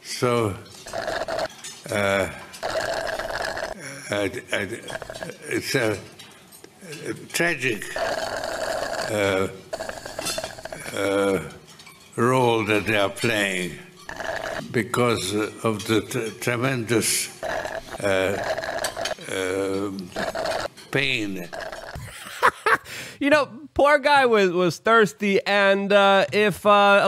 So it's a tragic role that they are playing because of the tremendous pain. You know, poor guy was thirsty, and if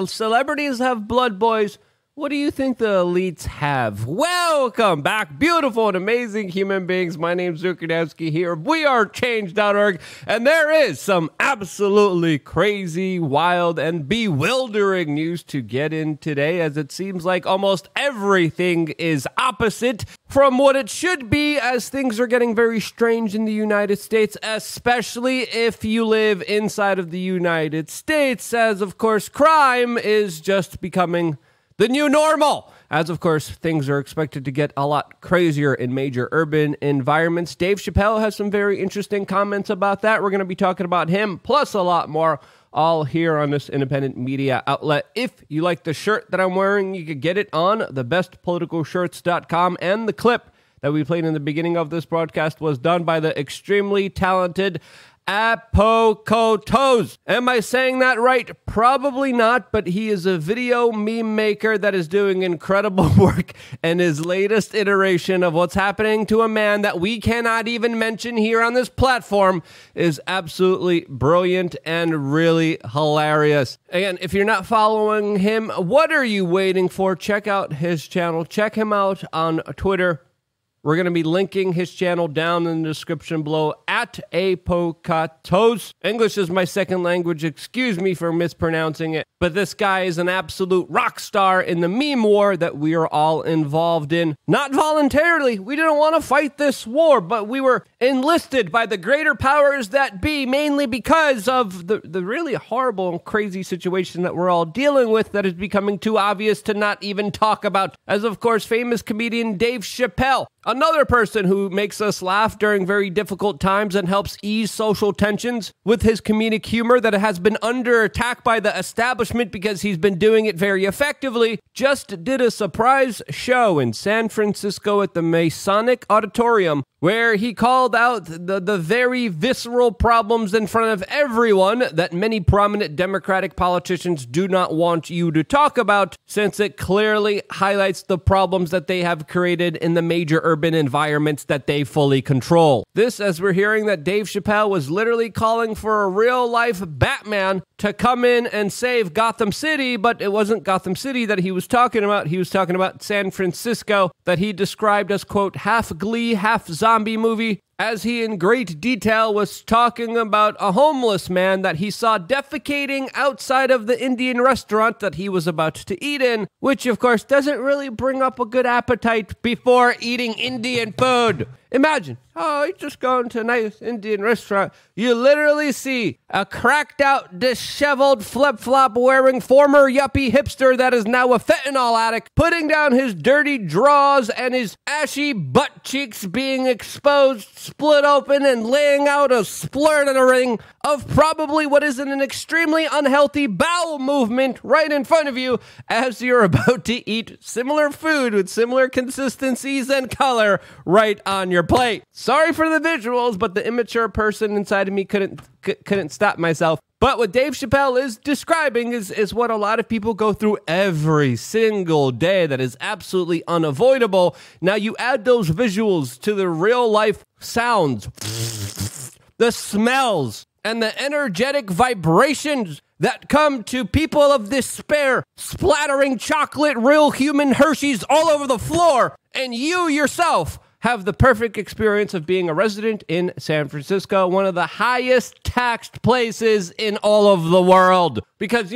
celebrities have blood, boys, what do you think the elites have? Welcome back, beautiful and amazing human beings. My name's Zukadevsky here. We are Change.org, and there is some absolutely crazy, wild, and bewildering news to get in today, as it seems like almost everything is opposite from what it should be, as things are getting very strange in the United States, especially if you live inside of the United States, as, of course, crime is just becoming the new normal, as of course things are expected to get a lot crazier in major urban environments. Dave Chappelle has some very interesting comments about that. We're going to be talking about him, plus a lot more, all here on this independent media outlet. If you like the shirt that I'm wearing, you could get it on thebestpoliticalshirts.com, and the clip that we played in the beginning of this broadcast was done by the extremely talented Apokotos. Am I saying that right? Probably not, but he is a video meme maker that is doing incredible work, and his latest iteration of what's happening to a man that we cannot even mention here on this platform is absolutely brilliant and really hilarious. Again, if you're not following him, what are you waiting for? Check out his channel. Check him out on Twitter. We're going to be linking his channel down in the description below, at Apokotos. English is my second language. Excuse me for mispronouncing it. But this guy is an absolute rock star in the meme war that we are all involved in. Not voluntarily. We didn't want to fight this war, but we were enlisted by the greater powers that be, mainly because of the really horrible and crazy situation that we're all dealing with that is becoming too obvious to not even talk about. As, of course, famous comedian Dave Chappelle, another person who makes us laugh during very difficult times and helps ease social tensions with his comedic humor that has been under attack by the establishment because he's been doing it very effectively, just did a surprise show in San Francisco at the Masonic Auditorium, where he called out the very visceral problems in front of everyone that many prominent Democratic politicians do not want you to talk about, since it clearly highlights the problems that they have created in the major urban environments that they fully control. This, as we're hearing that Dave Chappelle was literally calling for a real-life Batman to come in and save Gotham City, but it wasn't Gotham City that he was talking about. He was talking about San Francisco, that he described as, quote, half Glee, half zombie movie, as he in great detail was talking about a homeless man that he saw defecating outside of the Indian restaurant that he was about to eat in, which of course doesn't really bring up a good appetite before eating Indian food. Imagine, you just going to a nice Indian restaurant. You literally see a cracked out, disheveled, flip-flop wearing former yuppie hipster that is now a fentanyl addict, putting down his dirty drawers and his ashy butt cheeks being exposed, split open, and laying out a splurting of probably what is an extremely unhealthy bowel movement right in front of you as you're about to eat similar food with similar consistencies and color right on your plate. Sorry for the visuals, but the immature person inside of me couldn't stop myself. But what Dave Chappelle is describing is what a lot of people go through every single day that is absolutely unavoidable. Now you add those visuals to the real life sounds, the smells, and the energetic vibrations that come to people of despair, splattering chocolate, real human Hershey's all over the floor, and you yourself have the perfect experience of being a resident in San Francisco, one of the highest taxed places in all of the world. Because,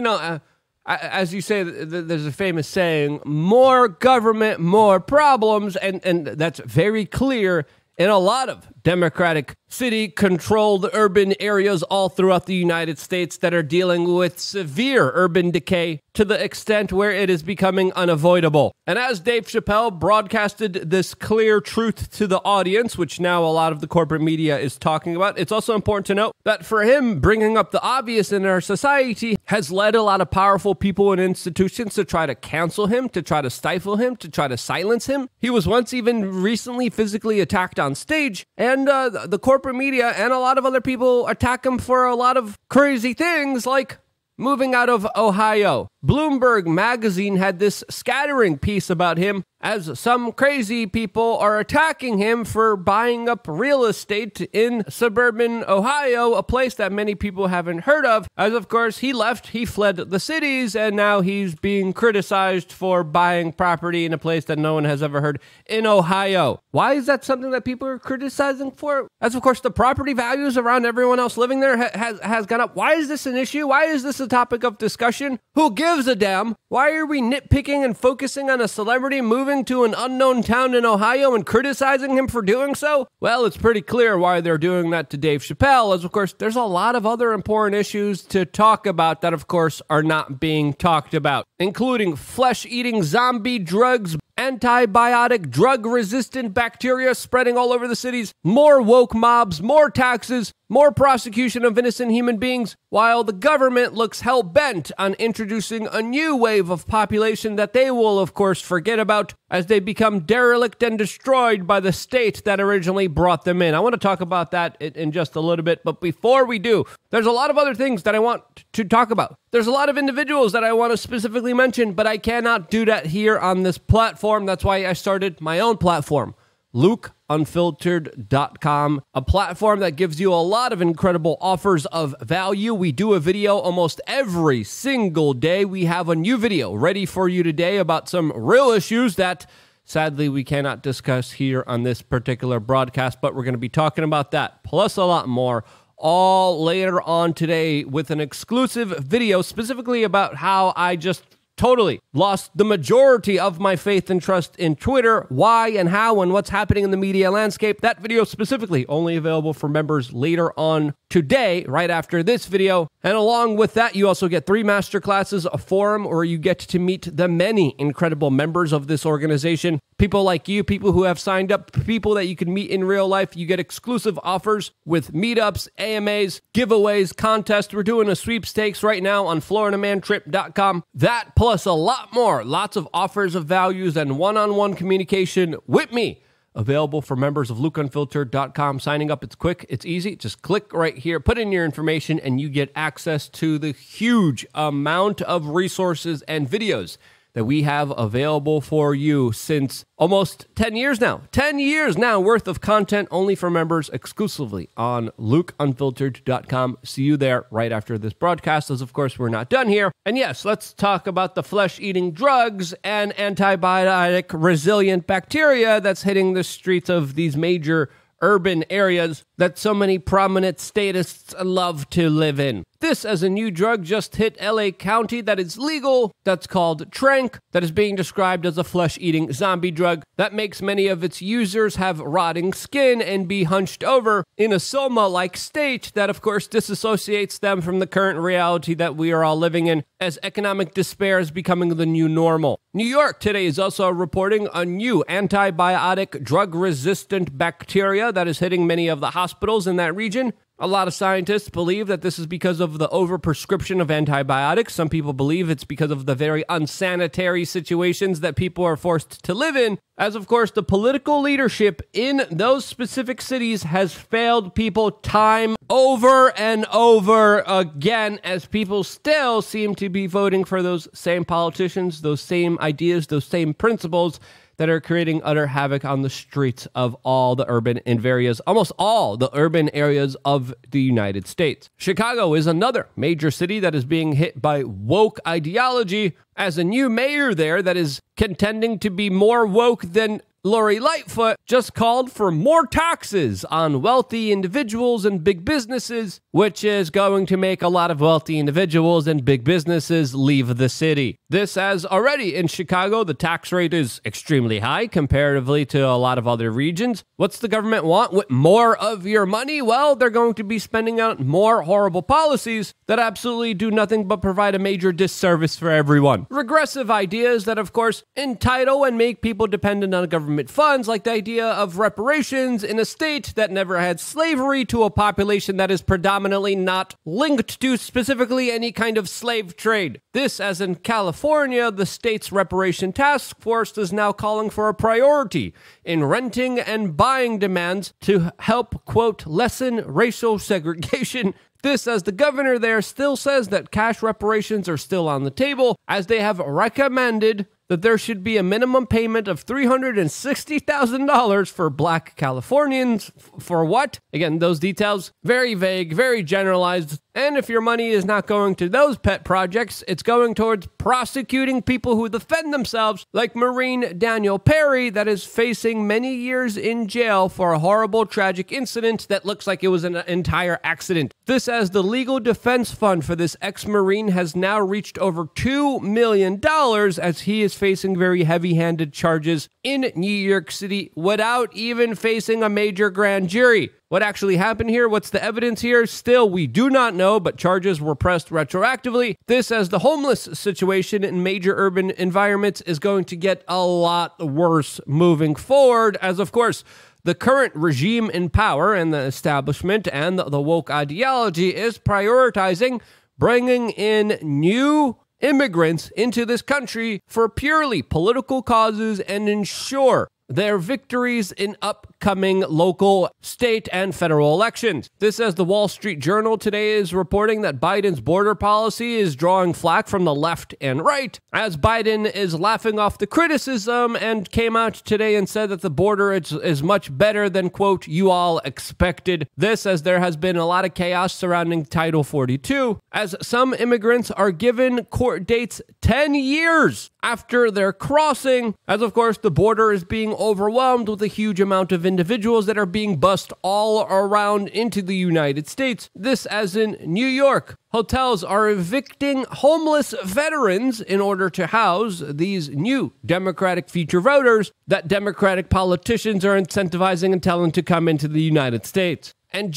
as you say, there's a famous saying, more government, more problems, and that's very clear in a lot of Democratic city-controlled urban areas all throughout the United States that are dealing with severe urban decay to the extent where it is becoming unavoidable. And as Dave Chappelle broadcasted this clear truth to the audience, which now a lot of the corporate media is talking about, it's also important to note that for him, bringing up the obvious in our society has led a lot of powerful people and institutions to try to cancel him, to try to stifle him, to try to silence him. He was once even recently physically attacked on stage, and the corporate media and a lot of other people attack him for a lot of crazy things like moving out of Ohio. Bloomberg magazine had this scattering piece about him as some crazy people are attacking him for buying up real estate in suburban Ohio, a place that many people haven't heard of, as of course he left, he fled the cities, and now he's being criticized for buying property in a place that no one has ever heard in Ohio. Why is that something that people are criticizing for? As of course the property values around everyone else living there has gone up. Why is this an issue? Why is this a topic of discussion? Who gives a damn? Why are we nitpicking and focusing on a celebrity moving to an unknown town in Ohio and criticizing him for doing so? Well, it's pretty clear why they're doing that to Dave Chappelle, as of course there's a lot of other important issues to talk about that of course are not being talked about, including flesh-eating zombie drugs, antibiotic drug-resistant bacteria spreading all over the cities, more woke mobs, more taxes, more prosecution of innocent human beings, while the government looks hell-bent on introducing a new wave of population that they will, of course, forget about as they become derelict and destroyed by the state that originally brought them in. I want to talk about that in just a little bit, but before we do, there's a lot of other things that I want to talk about. There's a lot of individuals that I want to specifically mention, but I cannot do that here on this platform. That's why I started my own platform, LukeUnfiltered.com, a platform that gives you a lot of incredible offers of value. We do a video almost every single day. We have a new video ready for you today about some real issues that sadly we cannot discuss here on this particular broadcast, but we're going to be talking about that, plus a lot more, all later on today with an exclusive video specifically about how I just totally lost the majority of my faith and trust in Twitter, why and how and what's happening in the media landscape. That video specifically only available for members later on today, right after this video. And along with that, you also get 3 masterclasses, a forum where you get to meet the many incredible members of this organization. People like you, people who have signed up, people that you can meet in real life. You get exclusive offers with meetups, AMAs, giveaways, contests. We're doing a sweepstakes right now on FloridaManTrip.com. That plus a lot more, lots of offers of values and one-on-one communication with me, available for members of LukeUnfiltered.com. Signing up, it's quick, it's easy. Just click right here, put in your information, and you get access to the huge amount of resources and videos that we have available for you since almost 10 years now. 10 years now worth of content only for members exclusively on LukeUnfiltered.com. See you there right after this broadcast, as of course we're not done here. And yes, let's talk about the flesh-eating drugs and antibiotic resilient bacteria that's hitting the streets of these major urban areas that so many prominent statists love to live in. This as a new drug just hit LA County that is legal, that's called Tranq, that is being described as a flesh-eating zombie drug that makes many of its users have rotting skin and be hunched over in a soma-like state that of course disassociates them from the current reality that we are all living in as economic despair is becoming the new normal. New York today is also reporting a new antibiotic drug-resistant bacteria that is hitting many of the hospitals in that region. A lot of scientists believe that this is because of the overprescription of antibiotics. Some people believe it's because of the very unsanitary situations that people are forced to live in, as of course the political leadership in those specific cities has failed people time over and over again, as people still seem to be voting for those same politicians, those same ideas, those same principles that are creating utter havoc on the streets of all the urban areas, almost all the urban areas of the United States. Chicago is another major city that is being hit by woke ideology, as a new mayor there that is contending to be more woke than Lori Lightfoot just called for more taxes on wealthy individuals and big businesses, which is going to make a lot of wealthy individuals and big businesses leave the city. This, as already in Chicago, the tax rate is extremely high comparatively to a lot of other regions. What's the government want with more of your money? Well, they're going to be spending on more horrible policies that absolutely do nothing but provide a major disservice for everyone. Regressive ideas that, of course, entitle and make people dependent on government funds, like the idea of reparations in a state that never had slavery to a population that is predominantly not linked to specifically any kind of slave trade. This, as in California, the state's reparation task force is now calling for a priority in renting and buying demands to help, quote, lessen racial segregation. This, as the governor there still says that cash reparations are still on the table, as they have recommended that there should be a minimum payment of $360,000 for Black Californians. For what? Again, those details, very vague, very generalized. And if your money is not going to those pet projects, it's going towards prosecuting people who defend themselves, like Marine Daniel Perry, that is facing many years in jail for a horrible, tragic incident that looks like it was an entire accident. This, as the legal defense fund for this ex-Marine has now reached over $2 million, as he is facing very heavy-handed charges in New York City without even facing a major grand jury. What actually happened here? What's the evidence here? Still, we do not know, but charges were pressed retroactively. This, as the homeless situation in major urban environments is going to get a lot worse moving forward, as of course, the current regime in power and the establishment and the woke ideology is prioritizing bringing in new immigrants into this country for purely political causes and ensure their victories in upcoming local, state, and federal elections. This, as the Wall Street Journal today is reporting that Biden's border policy is drawing flack from the left and right, as Biden is laughing off the criticism and came out today and said that the border is much better than, quote, you all expected. This, as there has been a lot of chaos surrounding Title 42, as some immigrants are given court dates 10 years after their crossing, as of course the border is being overwhelmed with a huge amount of individuals that are being bussed all around into the United States. This, as in New York, hotels are evicting homeless veterans in order to house these new Democratic future voters that Democratic politicians are incentivizing and telling to come into the United States. And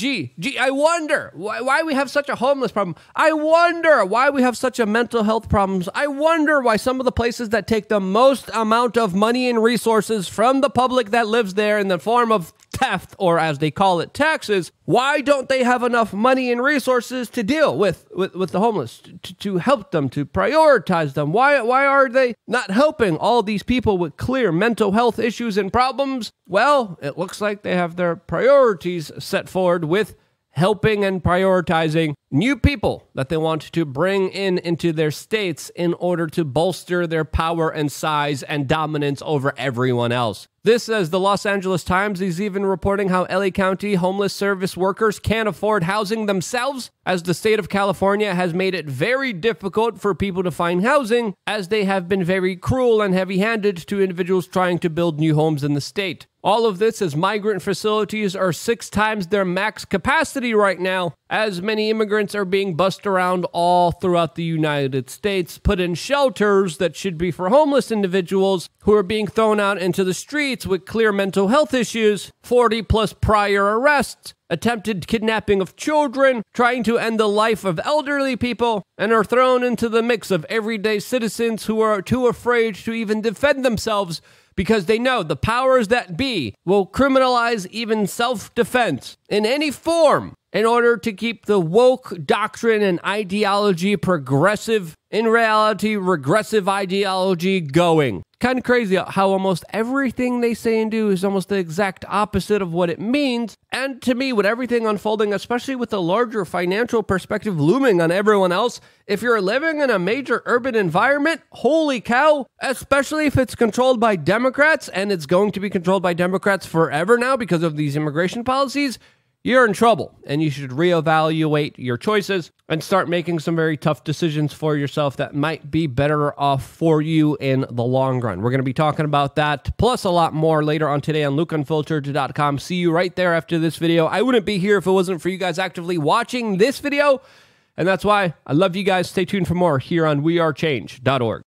I wonder why we have such a homeless problem. I wonder why we have such a mental health problems. I wonder why some of the places that take the most amount of money and resources from the public that lives there in the form of theft, or as they call it, taxes, why don't they have enough money and resources to deal with the homeless, to help them, to prioritize them? Why are they not helping all these people with clear mental health issues and problems? Well, it looks like they have their priorities set forward with helping and prioritizing new people that they want to bring into their states in order to bolster their power and size and dominance over everyone else. This, as the Los Angeles Times is even reporting how LA County homeless service workers can't afford housing themselves, as the state of California has made it very difficult for people to find housing, as they have been very cruel and heavy-handed to individuals trying to build new homes in the state. All of this as migrant facilities are 6 times their max capacity right now, as many immigrants are being bussed around all throughout the United States, put in shelters that should be for homeless individuals who are being thrown out into the streets with clear mental health issues, 40 plus prior arrests, attempted kidnapping of children, trying to end the life of elderly people, and are thrown into the mix of everyday citizens who are too afraid to even defend themselves because they know the powers that be will criminalize even self-defense in any form in order to keep the woke doctrine and ideology progressive, in reality, regressive ideology going. Kind of crazy how almost everything they say and do is almost the exact opposite of what it means. And to me, with everything unfolding, especially with the larger financial perspective looming on everyone else, if you're living in a major urban environment, holy cow, especially if it's controlled by Democrats, and it's going to be controlled by Democrats forever now because of these immigration policies, you're in trouble and you should reevaluate your choices and start making some very tough decisions for yourself that might be better off for you in the long run. We're going to be talking about that, plus a lot more later on today on LukeUnfiltered.com. See you right there after this video. I wouldn't be here if it wasn't for you guys actively watching this video, and that's why I love you guys. Stay tuned for more here on wearechange.org.